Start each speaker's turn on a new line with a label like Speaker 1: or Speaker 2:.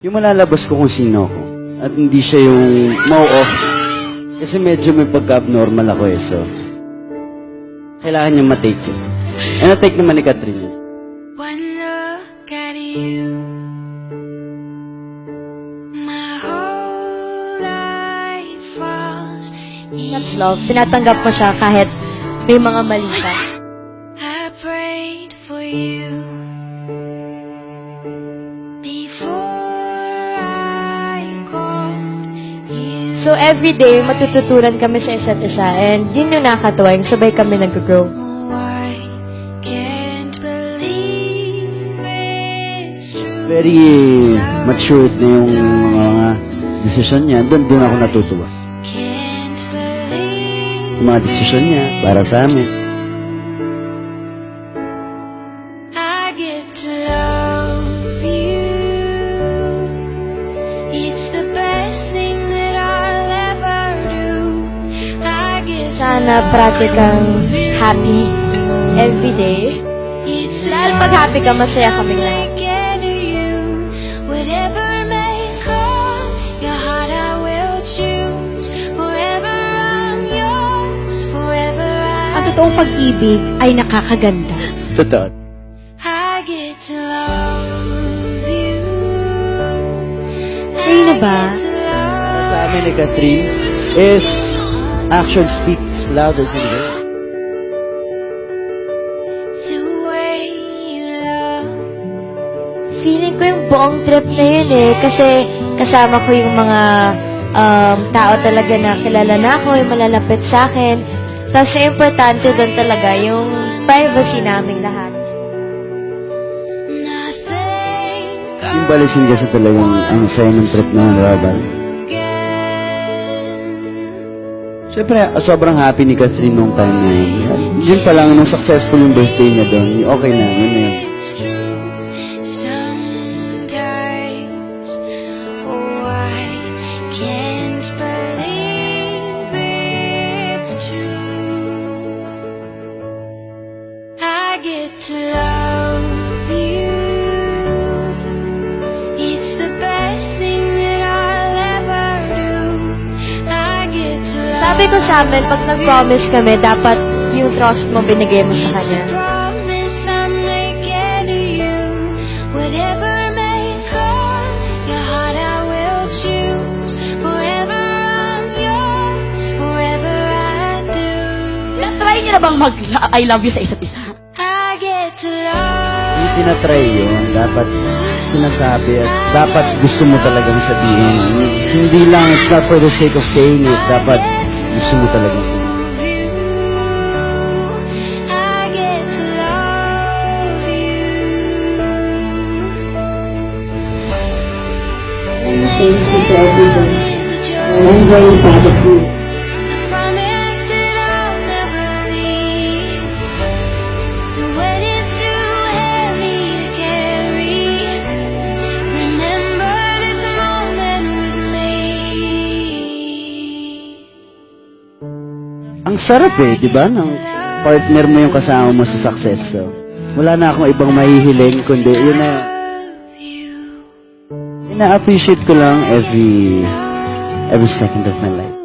Speaker 1: Yung malalabas ko kung sino ako. At hindi siya yung mau-off. Kasi medyo may pagka-abnormal ako eh, so kailangan niya matake yun. And na-take naman ni Catherine yun.
Speaker 2: One look at you, my whole life falls in.
Speaker 3: That's love. Tinatanggap ko siya kahit may mga mali siya.
Speaker 2: I prayed for you before I called you.
Speaker 3: So everyday, matututuran kami sa isa't isa and yun yung nakakatawa, yung sabay kami nag-grow.
Speaker 2: I can't believe it's true.
Speaker 1: Very matured na yung mga desisyon niya. Doon ako natutuwa.
Speaker 2: Can't believe
Speaker 1: Yung mga desisyon niya para sa amin.
Speaker 2: I get to love you. It's the best thing that I'll ever do. I get to
Speaker 3: Sana parati kang happy everyday.
Speaker 2: It's
Speaker 3: Dahil pag happy ka, masaya kaming lahat.
Speaker 2: again to you. Whatever may come, your heart I will choose. Forever I'm yours. Forever
Speaker 4: Ang
Speaker 2: I
Speaker 4: totoong pag-ibig ay nakakaganda.
Speaker 1: Totoo.
Speaker 2: I get to love you.
Speaker 4: Kayo na ba?
Speaker 2: I get to love
Speaker 1: Sa amin ni Catherine is action speaks louder than words.
Speaker 2: the way you love.
Speaker 3: Feeling ko yung buong trip na yun eh. Kasi kasama ko yung mga tao talaga na kilala na ako, yung malalapit sa akin. Tapos yung importante doon talaga, yung privacy naming lahat.
Speaker 2: Nothing
Speaker 1: Yung balisin kasi talagang ang saya ng trip na yun, Rabal. Siyempre, sobrang happy ni Catherine nung time na yun. Yun pa lang, nung successful yung birthday niya doon, okay na, yun na yun.
Speaker 2: It's true sometimes. Oh, I can't believe it's true. I get to love you. It's the best thing that I'll ever do. I get to love.
Speaker 3: Sabi ko sa amin, pag nag-promise kami, dapat yung trust mo binigay mo sa kanya.
Speaker 2: Promise I'm making to you. Whatever may come, your heart I will choose. Forever I'm yours. Forever I do.
Speaker 4: Try niyo na bang mag-I love you sa isa't isa?
Speaker 2: I get to love.
Speaker 1: Hindi tinatry yun, dapat sinasabi at dapat gusto mo talagang sabihin. Hindi lang, it's not for the sake of saying it, dapat gusto mo talagang sabihin.
Speaker 2: you. I get to love you.
Speaker 5: Thank you to everyone.
Speaker 2: It's a joy.
Speaker 5: I'm very proud of you.
Speaker 2: I promise that I'll never leave. The weight is too heavy to carry. Remember this moment with me.
Speaker 1: Ang sarap eh, di ba? Nang partner mo yung kasama mo sa success. So, wala na akong ibang mahihiling, kundi yun na,
Speaker 2: Love you.
Speaker 1: ina-appreciate ko lang every second of my life.